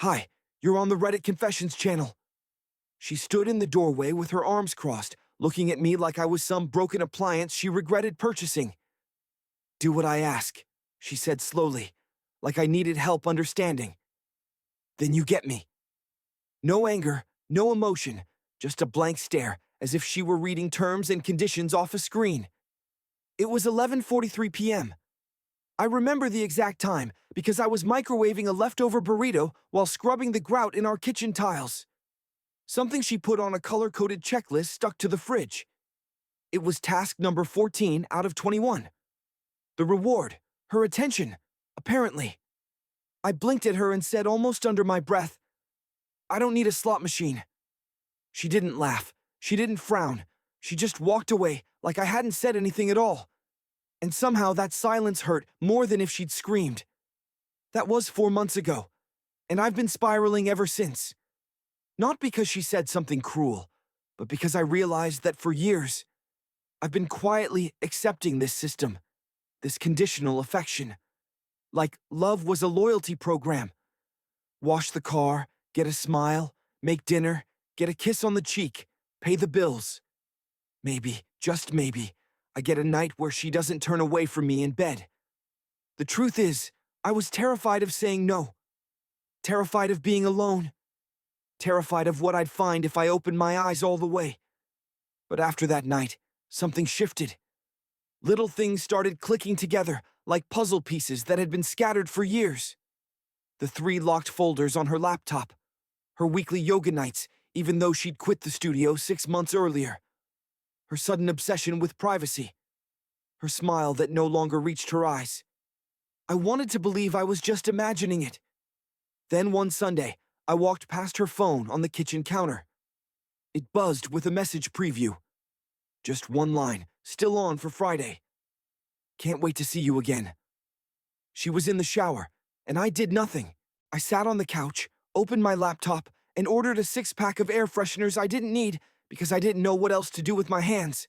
Hi, you're on the Reddit Confessions channel. She stood in the doorway with her arms crossed, looking at me like I was some broken appliance she regretted purchasing. Do what I ask, she said slowly, like I needed help understanding. Then you get me. No anger, no emotion, just a blank stare, as if she were reading terms and conditions off a screen. It was 11:43 p.m. I remember the exact time because I was microwaving a leftover burrito while scrubbing the grout in our kitchen tiles. Something she put on a color-coded checklist stuck to the fridge. It was task number 14 out of 21. The reward, her attention, apparently. I blinked at her and said almost under my breath, I don't need a slot machine. She didn't laugh. She didn't frown. She just walked away like I hadn't said anything at all. And somehow that silence hurt more than if she'd screamed. That was 4 months ago, and I've been spiraling ever since. Not because she said something cruel, but because I realized that for years, I've been quietly accepting this system, this conditional affection. Like love was a loyalty program. Wash the car, get a smile, make dinner, get a kiss on the cheek, pay the bills. Maybe, just maybe, I get a night where she doesn't turn away from me in bed. The truth is, I was terrified of saying no. Terrified of being alone. Terrified of what I'd find if I opened my eyes all the way. But after that night, something shifted. Little things started clicking together like puzzle pieces that had been scattered for years. The 3 locked folders on her laptop. Her weekly yoga nights, even though she'd quit the studio 6 months earlier. Her sudden obsession with privacy. Her smile that no longer reached her eyes. I wanted to believe I was just imagining it. Then one Sunday, I walked past her phone on the kitchen counter. It buzzed with a message preview. Just one line, still on for Friday. Can't wait to see you again. She was in the shower, and I did nothing. I sat on the couch, opened my laptop, and ordered a 6-pack of air fresheners I didn't need because I didn't know what else to do with my hands.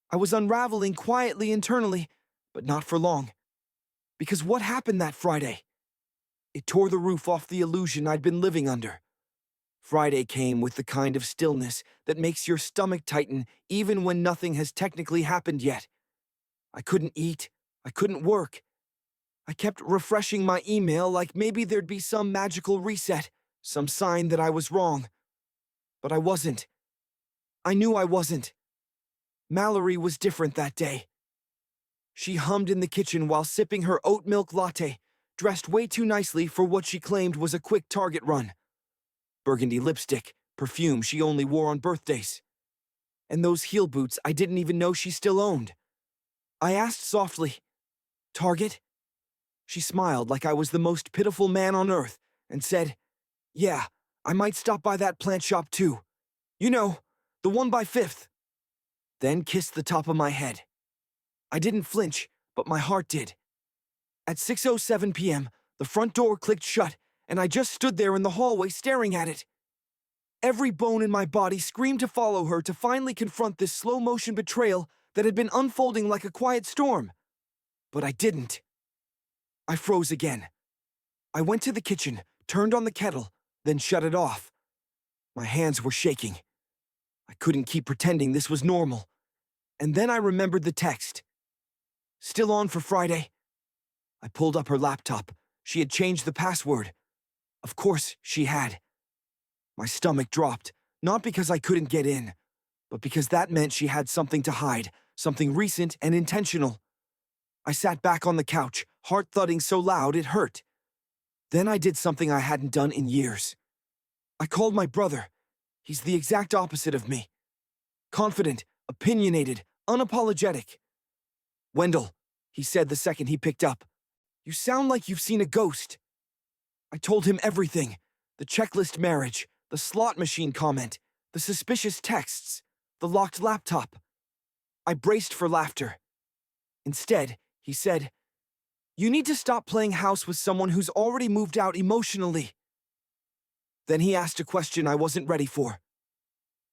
I was unraveling quietly internally, but not for long. Because what happened that Friday? It tore the roof off the illusion I'd been living under. Friday came with the kind of stillness that makes your stomach tighten even when nothing has technically happened yet. I couldn't eat. I couldn't work. I kept refreshing my email like maybe there'd be some magical reset, some sign that I was wrong. But I wasn't. I knew I wasn't. Mallory was different that day. She hummed in the kitchen while sipping her oat milk latte, dressed way too nicely for what she claimed was a quick Target run. Burgundy lipstick, perfume she only wore on birthdays. And those heel boots I didn't even know she still owned. I asked softly, Target? She smiled like I was the most pitiful man on earth and said, Yeah, I might stop by that plant shop too. You know, the one by 5th. Then kissed the top of my head. I didn't flinch, but my heart did. At 6:07 p.m., the front door clicked shut, and I just stood there in the hallway staring at it. Every bone in my body screamed to follow her to finally confront this slow-motion betrayal that had been unfolding like a quiet storm. But I didn't. I froze again. I went to the kitchen, turned on the kettle, then shut it off. My hands were shaking. I couldn't keep pretending this was normal. And then I remembered the text. Still on for Friday? I pulled up her laptop. She had changed the password. Of course, she had. My stomach dropped, not because I couldn't get in, but because that meant she had something to hide, something recent and intentional. I sat back on the couch, heart thudding so loud it hurt. Then I did something I hadn't done in years. I called my brother. He's the exact opposite of me. Confident, opinionated, unapologetic. Wendell, he said the second he picked up. You sound like you've seen a ghost. I told him everything. The checklist marriage, the slot machine comment, the suspicious texts, the locked laptop. I braced for laughter. Instead, he said, You need to stop playing house with someone who's already moved out emotionally. Then he asked a question I wasn't ready for.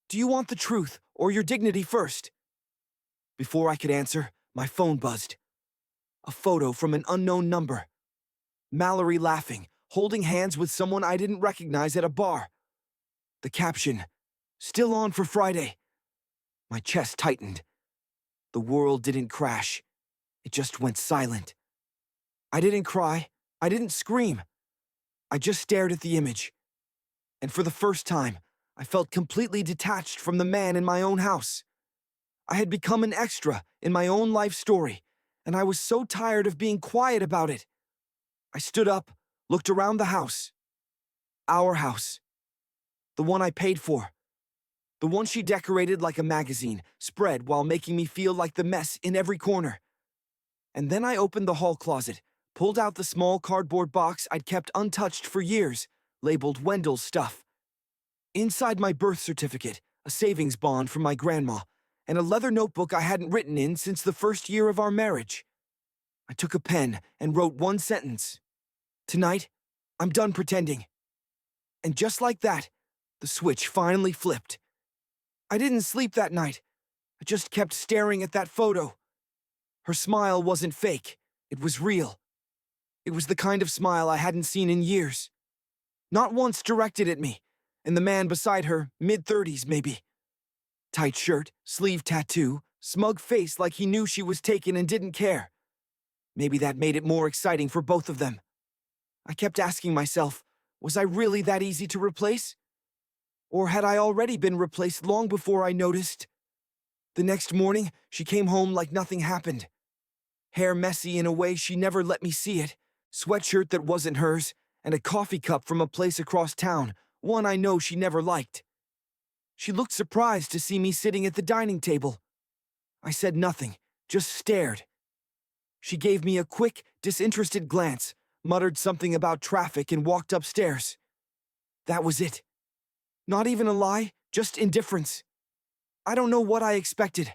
Do you want the truth or your dignity first? Before I could answer, my phone buzzed. A photo from an unknown number. Mallory laughing, holding hands with someone I didn't recognize at a bar. The caption, "Still on for Friday." My chest tightened. The world didn't crash. It just went silent. I didn't cry. I didn't scream. I just stared at the image. And for the first time, I felt completely detached from the man in my own house. I had become an extra in my own life story, and I was so tired of being quiet about it. I stood up, looked around the house. Our house. The one I paid for. The one she decorated like a magazine, spread while making me feel like the mess in every corner. And then I opened the hall closet, pulled out the small cardboard box I'd kept untouched for years, labeled Wendell's stuff. Inside my birth certificate, a savings bond from my grandma, and a leather notebook I hadn't written in since the first year of our marriage. I took a pen and wrote one sentence. "Tonight, I'm done pretending." And just like that, the switch finally flipped. I didn't sleep that night. I just kept staring at that photo. Her smile wasn't fake. It was real. It was the kind of smile I hadn't seen in years. Not once directed at me, and the man beside her, mid-30s maybe. Tight shirt, sleeve tattoo, smug face like he knew she was taken and didn't care. Maybe that made it more exciting for both of them. I kept asking myself, was I really that easy to replace? Or had I already been replaced long before I noticed? The next morning, she came home like nothing happened. Hair messy in a way she never let me see it, sweatshirt that wasn't hers, and a coffee cup from a place across town, one I know she never liked. She looked surprised to see me sitting at the dining table. I said nothing, just stared. She gave me a quick, disinterested glance, muttered something about traffic, and walked upstairs. That was it. Not even a lie, just indifference. I don't know what I expected.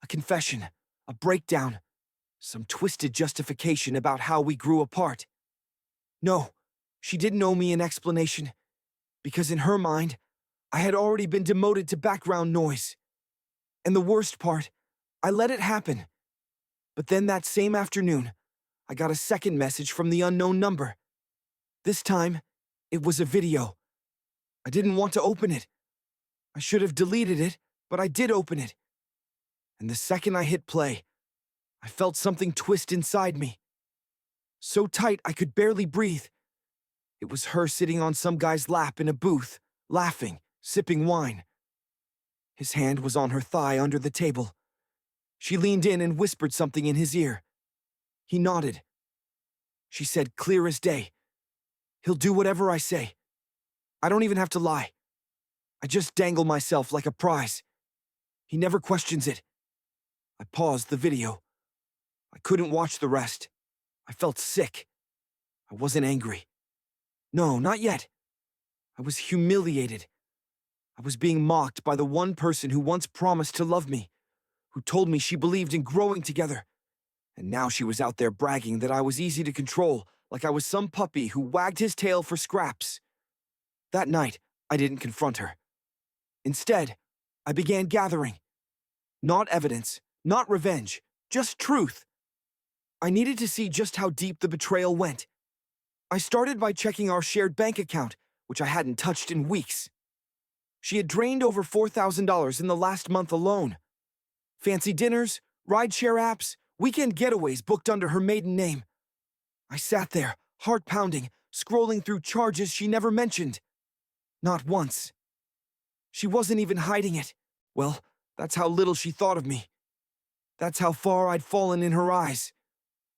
A confession, a breakdown, some twisted justification about how we grew apart. No, she didn't owe me an explanation, because in her mind, I had already been demoted to background noise. And the worst part, I let it happen. But then that same afternoon, I got a second message from the unknown number. This time, it was a video. I didn't want to open it. I should have deleted it, but I did open it. And the second I hit play, I felt something twist inside me. So tight I could barely breathe. It was her sitting on some guy's lap in a booth, laughing, sipping wine. His hand was on her thigh under the table. She leaned in and whispered something in his ear. He nodded. She said clear as day, "He'll do whatever I say. I don't even have to lie. I just dangle myself like a prize. He never questions it." I paused the video. I couldn't watch the rest. I felt sick. I wasn't angry. No, not yet. I was humiliated. I was being mocked by the one person who once promised to love me, who told me she believed in growing together. And now she was out there bragging that I was easy to control, like I was some puppy who wagged his tail for scraps. That night, I didn't confront her. Instead, I began gathering. Not evidence, not revenge, just truth. I needed to see just how deep the betrayal went. I started by checking our shared bank account, which I hadn't touched in weeks. She had drained over $4,000 in the last month alone. Fancy dinners, rideshare apps, weekend getaways booked under her maiden name. I sat there, heart pounding, scrolling through charges she never mentioned. Not once. She wasn't even hiding it. Well, that's how little she thought of me. That's how far I'd fallen in her eyes.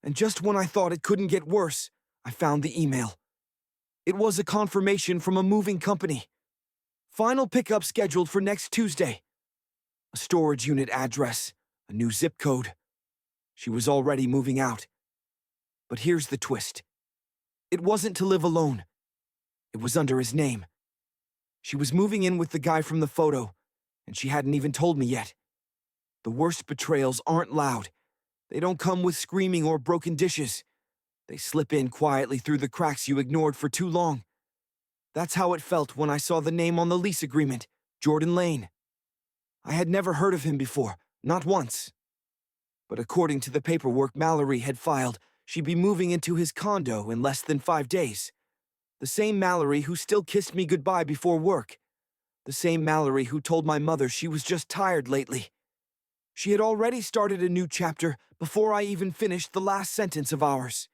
And just when I thought it couldn't get worse, I found the email. It was a confirmation from a moving company. Final pickup scheduled for next Tuesday. A storage unit address, a new zip code. She was already moving out. But here's the twist. It wasn't to live alone. It was under his name. She was moving in with the guy from the photo, and she hadn't even told me yet. The worst betrayals aren't loud. They don't come with screaming or broken dishes. They slip in quietly through the cracks you ignored for too long. That's how it felt when I saw the name on the lease agreement, Jordan Lane. I had never heard of him before, not once. But according to the paperwork Mallory had filed, she'd be moving into his condo in less than 5 days, The same Mallory who still kissed me goodbye before work. The same Mallory who told my mother she was just tired lately. She had already started a new chapter before I even finished the last sentence of ours.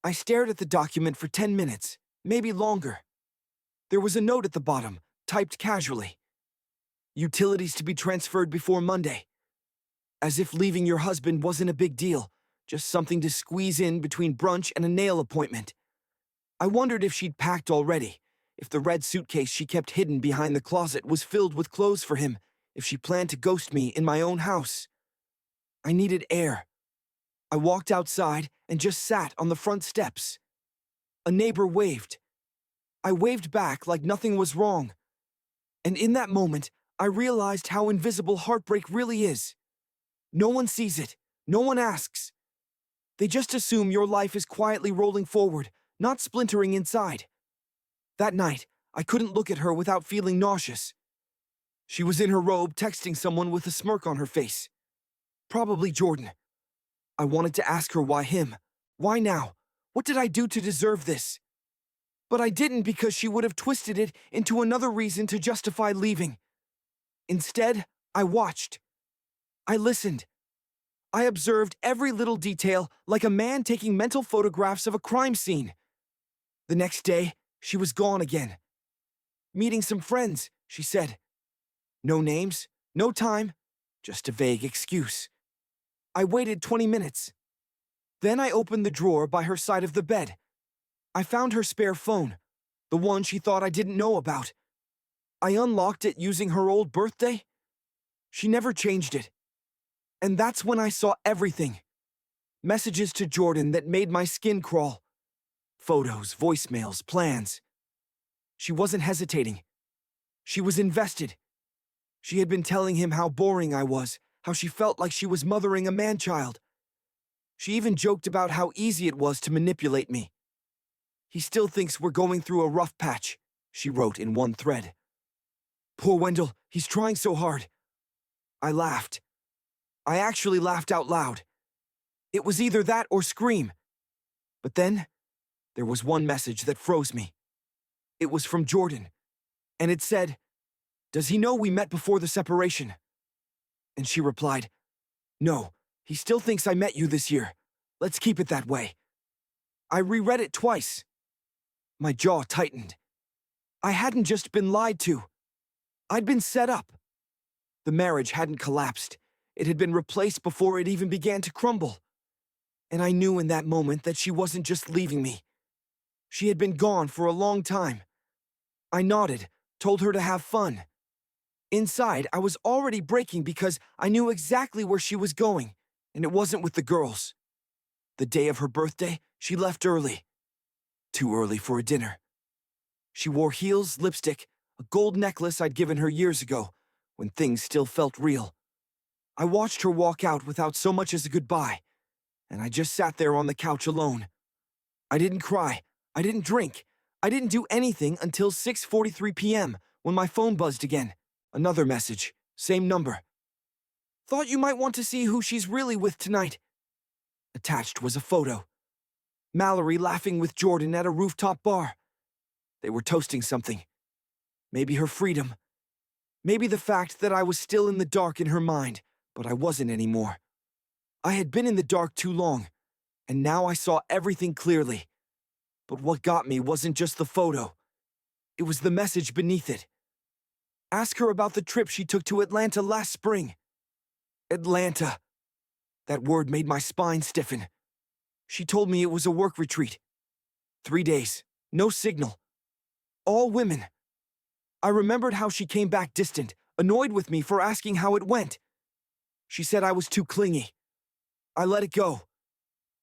I stared at the document for 10 minutes, maybe longer. There was a note at the bottom, typed casually. Utilities to be transferred before Monday. As if leaving your husband wasn't a big deal, just something to squeeze in between brunch and a nail appointment. I wondered if she'd packed already, if the red suitcase she kept hidden behind the closet was filled with clothes for him, if she planned to ghost me in my own house. I needed air. I walked outside and just sat on the front steps. A neighbor waved. I waved back like nothing was wrong. And in that moment, I realized how invisible heartbreak really is. No one sees it. No one asks. They just assume your life is quietly rolling forward, not splintering inside. That night, I couldn't look at her without feeling nauseous. She was in her robe texting someone with a smirk on her face. Probably Jordan. I wanted to ask her why him. Why now? What did I do to deserve this? But I didn't because she would have twisted it into another reason to justify leaving. Instead, I watched. I listened. I observed every little detail like a man taking mental photographs of a crime scene. The next day, she was gone again. Meeting some friends, she said. No names, no time, just a vague excuse. I waited 20 minutes. Then I opened the drawer by her side of the bed. I found her spare phone, the one she thought I didn't know about. I unlocked it using her old birthday. She never changed it. And that's when I saw everything. Messages to Jordan that made my skin crawl. Photos, voicemails, plans. She wasn't hesitating. She was invested. She had been telling him how boring I was, how she felt like she was mothering a man-child. She even joked about how easy it was to manipulate me. He still thinks we're going through a rough patch, she wrote in one thread. Poor Wendell, he's trying so hard. I laughed. I actually laughed out loud. It was either that or scream. But then, there was one message that froze me. It was from Jordan, and it said, "Does he know we met before the separation?" And she replied, "No, he still thinks I met you this year. Let's keep it that way." I reread it twice. My jaw tightened. I hadn't just been lied to. I'd been set up. The marriage hadn't collapsed. It had been replaced before it even began to crumble. And I knew in that moment that she wasn't just leaving me. She had been gone for a long time. I nodded, told her to have fun. Inside, I was already breaking because I knew exactly where she was going, and it wasn't with the girls. The day of her birthday, she left early. Too early for a dinner. She wore heels, lipstick, a gold necklace I'd given her years ago, when things still felt real. I watched her walk out without so much as a goodbye, and I just sat there on the couch alone. I didn't cry. I didn't drink. I didn't do anything until 6:43 p.m. when my phone buzzed again. Another message. Same number. Thought you might want to see who she's really with tonight. Attached was a photo. Mallory laughing with Jordan at a rooftop bar. They were toasting something. Maybe her freedom. Maybe the fact that I was still in the dark in her mind, but I wasn't anymore. I had been in the dark too long, and now I saw everything clearly. But what got me wasn't just the photo. It was the message beneath it. Ask her about the trip she took to Atlanta last spring. Atlanta. That word made my spine stiffen. She told me it was a work retreat. 3 days, no signal. All women. I remembered how she came back distant, annoyed with me for asking how it went. She said I was too clingy. I let it go.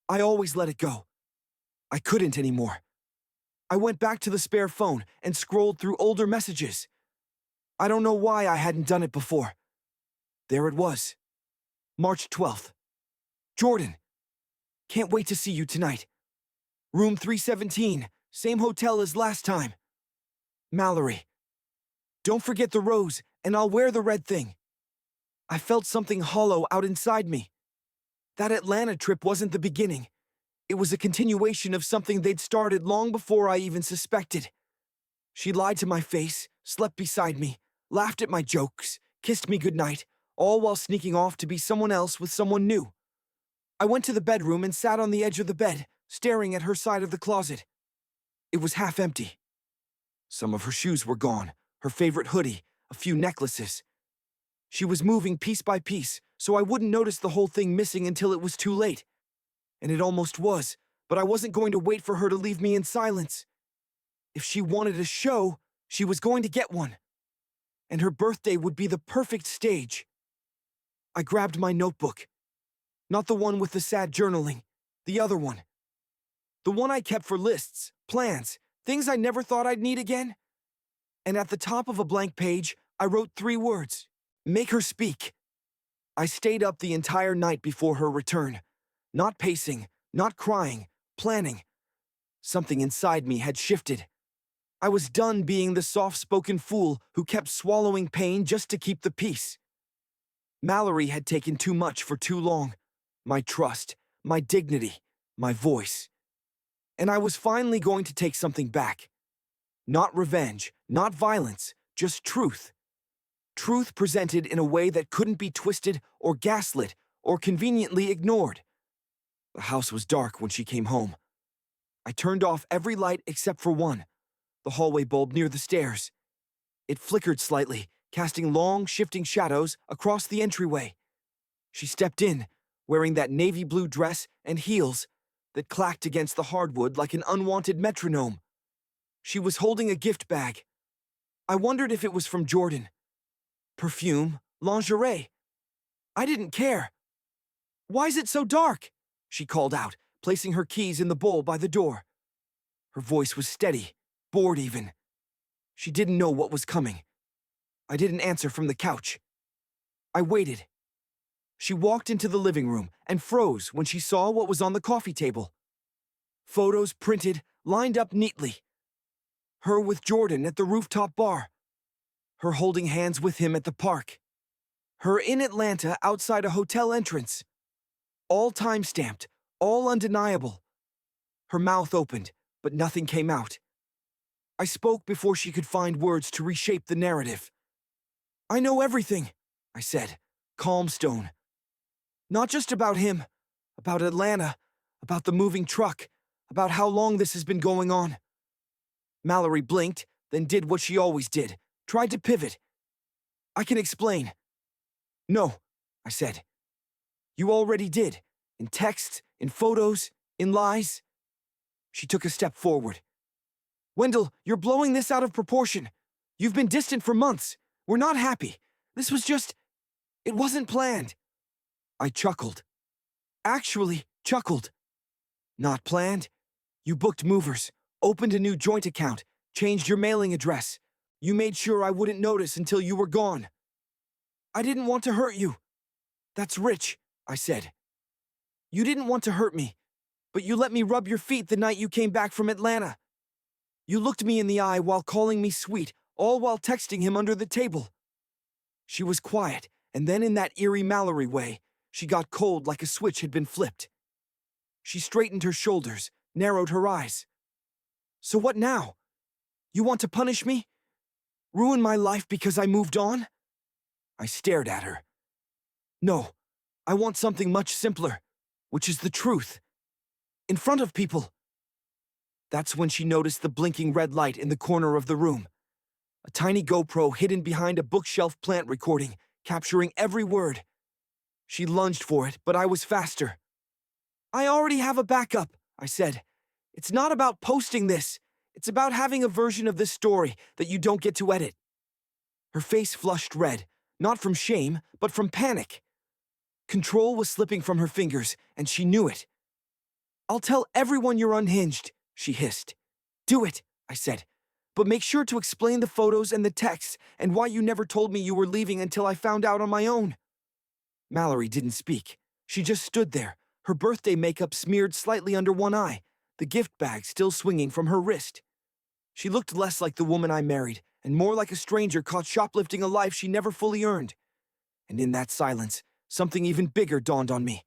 I always let it go. I couldn't anymore. I went back to the spare phone and scrolled through older messages. I don't know why I hadn't done it before. There it was. March 12th. Jordan. Can't wait to see you tonight. Room 317, same hotel as last time. Mallory. Don't forget the rose, and I'll wear the red thing. I felt something hollow out inside me. That Atlanta trip wasn't the beginning. It was a continuation of something they'd started long before I even suspected. She lied to my face, slept beside me, laughed at my jokes, kissed me goodnight, all while sneaking off to be someone else with someone new. I went to the bedroom and sat on the edge of the bed, staring at her side of the closet. It was half empty. Some of her shoes were gone, her favorite hoodie, a few necklaces. She was moving piece by piece, so I wouldn't notice the whole thing missing until it was too late. And it almost was, but I wasn't going to wait for her to leave me in silence. If she wanted a show, she was going to get one. And her birthday would be the perfect stage. I grabbed my notebook. Not the one with the sad journaling, the other one. The one I kept for lists, plans, things I never thought I'd need again. And at the top of a blank page, I wrote 3 words. Make her speak. I stayed up the entire night before her return. Not pacing, not crying, planning. Something inside me had shifted. I was done being the soft-spoken fool who kept swallowing pain just to keep the peace. Mallory had taken too much for too long. My trust, my dignity, my voice. And I was finally going to take something back. Not revenge, not violence, just truth. Truth presented in a way that couldn't be twisted or gaslit or conveniently ignored. The house was dark when she came home. I turned off every light except for one, the hallway bulb near the stairs. It flickered slightly, casting long, shifting shadows across the entryway. She stepped in, wearing that navy blue dress and heels that clacked against the hardwood like an unwanted metronome. She was holding a gift bag. I wondered if it was from Jordan. Perfume, lingerie. I didn't care. "Why is it so dark?" she called out, placing her keys in the bowl by the door. Her voice was steady, bored even. She didn't know what was coming. I didn't answer from the couch. I waited. She walked into the living room and froze when she saw what was on the coffee table. Photos printed, lined up neatly. Her with Jordan at the rooftop bar. Her holding hands with him at the park. Her in Atlanta outside a hotel entrance. All time-stamped, all undeniable. Her mouth opened, but nothing came out. I spoke before she could find words to reshape the narrative. "I know everything," I said, calm stone. "Not just about him, about Atlanta, about the moving truck, about how long this has been going on." Mallory blinked, then did what she always did, tried to pivot. "I can explain." "No," I said. "You already did, in texts, in photos, in lies." She took a step forward. "Wendell, you're blowing this out of proportion. You've been distant for months. We're not happy. This was just... It wasn't planned." I chuckled. Actually chuckled. "Not planned? You booked movers, opened a new joint account, changed your mailing address. You made sure I wouldn't notice until you were gone." "I didn't want to hurt you." "That's rich," I said. "You didn't want to hurt me, but you let me rub your feet the night you came back from Atlanta. You looked me in the eye while calling me sweet, all while texting him under the table." She was quiet, and then in that eerie Mallory way, she got cold like a switch had been flipped. She straightened her shoulders, narrowed her eyes. "So what now? You want to punish me? Ruin my life because I moved on?" I stared at her. "No, I want something much simpler, which is the truth. In front of people." That's when she noticed the blinking red light in the corner of the room. A tiny GoPro hidden behind a bookshelf plant recording, capturing every word. She lunged for it, but I was faster. "I already have a backup," I said. "It's not about posting this. It's about having a version of this story that you don't get to edit." Her face flushed red, not from shame, but from panic. Control was slipping from her fingers, and she knew it. "I'll tell everyone you're unhinged," she hissed. "Do it," I said. "But make sure to explain the photos and the texts and why you never told me you were leaving until I found out on my own." Mallory didn't speak. She just stood there, her birthday makeup smeared slightly under one eye, the gift bag still swinging from her wrist. She looked less like the woman I married, and more like a stranger caught shoplifting a life she never fully earned. And in that silence, something even bigger dawned on me.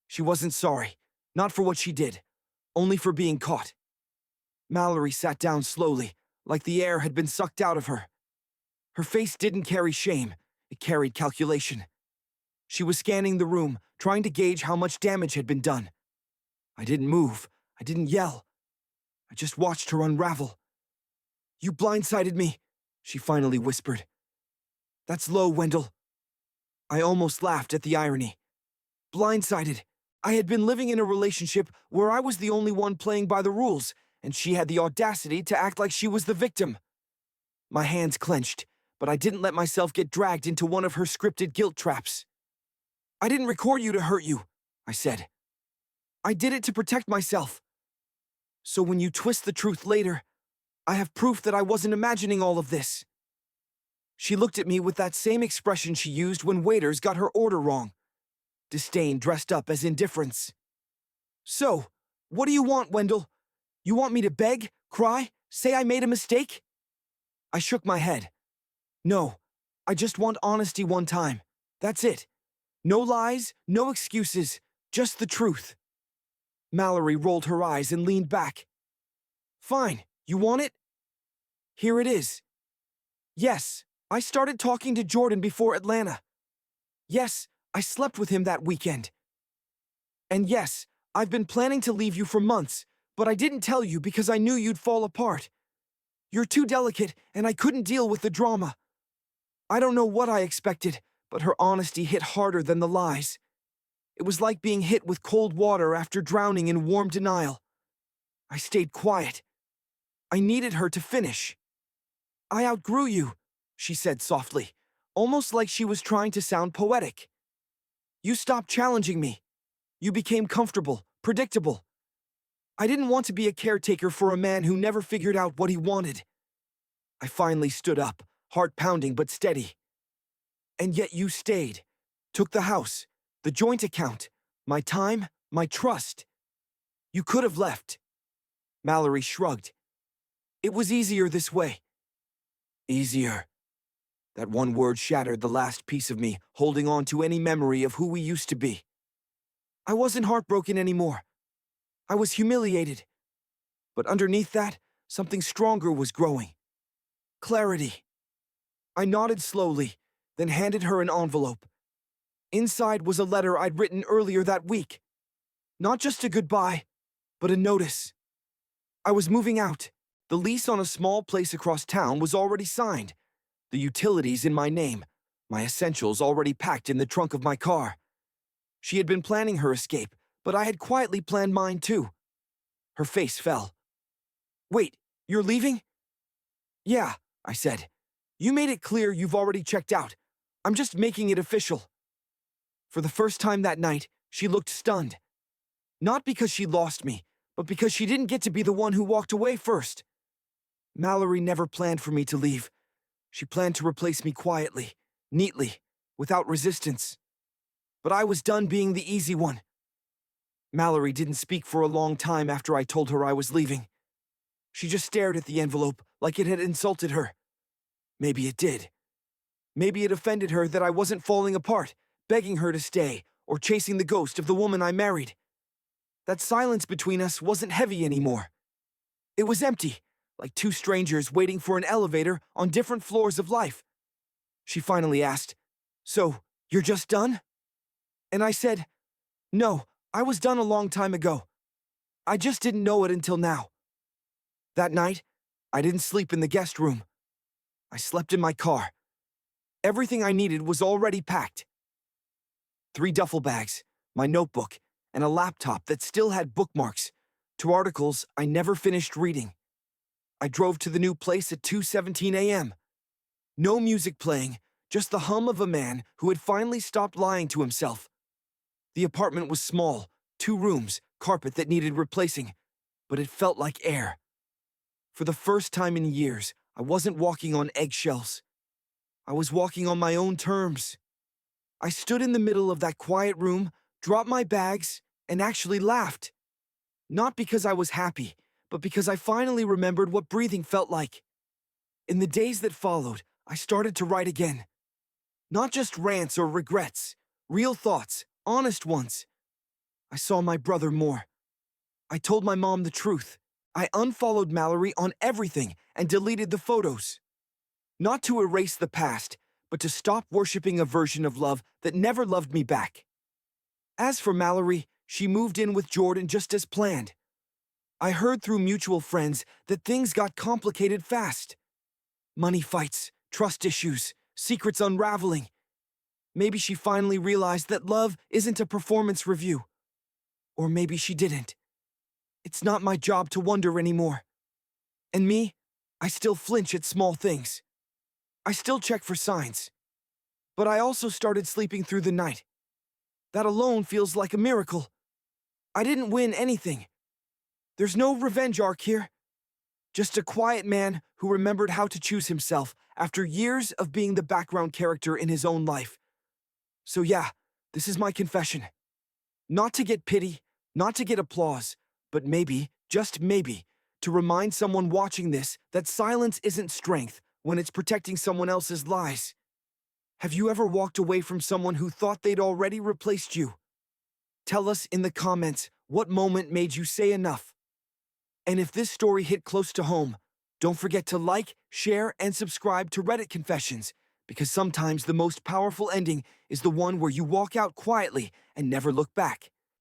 She wasn't sorry, Not for what she did, only for being caught. Mallory sat down slowly, like the air had been sucked out of her. Her face didn't carry shame, it carried calculation. She was scanning the room, trying to gauge how much damage had been done. I didn't move, I didn't yell. I just watched her unravel. "You blindsided me," she finally whispered. "That's low, Wendell." I almost laughed at the irony. Blindsided. I had been living in a relationship where I was the only one playing by the rules, and she had the audacity to act like she was the victim. My hands clenched, but I didn't let myself get dragged into one of her scripted guilt traps. "I didn't record you to hurt you," I said. "I did it to protect myself. So when you twist the truth later, I have proof that I wasn't imagining all of this." She looked at me with that same expression she used when waiters got her order wrong. Disdain dressed up as indifference. "So, what do you want, Wendell? You want me to beg, cry, say I made a mistake?" I shook my head. "No, I just want honesty one time. That's it. No lies, no excuses, just the truth." Mallory rolled her eyes and leaned back. "Fine, you want it? Here it is. Yes, I started talking to Jordan before Atlanta. Yes, I slept with him that weekend. And yes, I've been planning to leave you for months, but I didn't tell you because I knew you'd fall apart. You're too delicate, and I couldn't deal with the drama. I don't know what I expected, but her honesty hit harder than the lies. It was like being hit with cold water after drowning in warm denial. I stayed quiet. I needed her to finish. "I outgrew you," she said softly, almost like she was trying to sound poetic. "You stopped challenging me. You became comfortable, predictable. I didn't want to be a caretaker for a man who never figured out what he wanted." I finally stood up, heart pounding but steady. "And yet you stayed. Took the house, the joint account, my time, my trust. You could have left." Mallory shrugged. "It was easier this way." Easier. That one word shattered the last piece of me, holding on to any memory of who we used to be. I wasn't heartbroken anymore. I was humiliated. But underneath that, something stronger was growing. Clarity. I nodded slowly, then handed her an envelope. Inside was a letter I'd written earlier that week. Not just a goodbye, but a notice. I was moving out. The lease on a small place across town was already signed. The utilities in my name, my essentials already packed in the trunk of my car. She had been planning her escape, but I had quietly planned mine too. Her face fell. "Wait, you're leaving?" "Yeah," I said. "You made it clear you've already checked out. I'm just making it official." For the first time that night, she looked stunned. Not because she lost me, but because she didn't get to be the one who walked away first. Mallory never planned for me to leave. She planned to replace me quietly, neatly, without resistance. But I was done being the easy one. Mallory didn't speak for a long time after I told her I was leaving. She just stared at the envelope like it had insulted her. Maybe it did. Maybe it offended her that I wasn't falling apart, begging her to stay, or chasing the ghost of the woman I married. That silence between us wasn't heavy anymore. It was empty, like two strangers waiting for an elevator on different floors of life. She finally asked, "So, you're just done?" And I said, "No, I was done a long time ago. I just didn't know it until now." That night, I didn't sleep in the guest room. I slept in my car. Everything I needed was already packed. 3 duffel bags, my notebook, and a laptop that still had bookmarks, 2 articles I never finished reading. I drove to the new place at 2:17 a.m. No music playing, just the hum of a man who had finally stopped lying to himself. The apartment was small, 2 rooms, carpet that needed replacing, but it felt like air. For the first time in years, I wasn't walking on eggshells. I was walking on my own terms. I stood in the middle of that quiet room, dropped my bags, and actually laughed. Not because I was happy, but because I finally remembered what breathing felt like. In the days that followed, I started to write again. Not just rants or regrets, real thoughts, honest ones. I saw my brother more. I told my mom the truth. I unfollowed Mallory on everything and deleted the photos. Not to erase the past, but to stop worshiping a version of love that never loved me back. As for Mallory, she moved in with Jordan just as planned. I heard through mutual friends that things got complicated fast. Money fights, trust issues, secrets unraveling. Maybe she finally realized that love isn't a performance review. Or maybe she didn't. It's not my job to wonder anymore. And me, I still flinch at small things. I still check for signs. But I also started sleeping through the night. That alone feels like a miracle. I didn't win anything. There's no revenge arc here. Just a quiet man who remembered how to choose himself after years of being the background character in his own life. So yeah, this is my confession. Not to get pity, not to get applause, but maybe, just maybe, to remind someone watching this that silence isn't strength when it's protecting someone else's lies. Have you ever walked away from someone who thought they'd already replaced you? Tell us in the comments what moment made you say enough. And if this story hit close to home, don't forget to like, share, and subscribe to Reddit Confessions, because sometimes the most powerful ending is the one where you walk out quietly and never look back.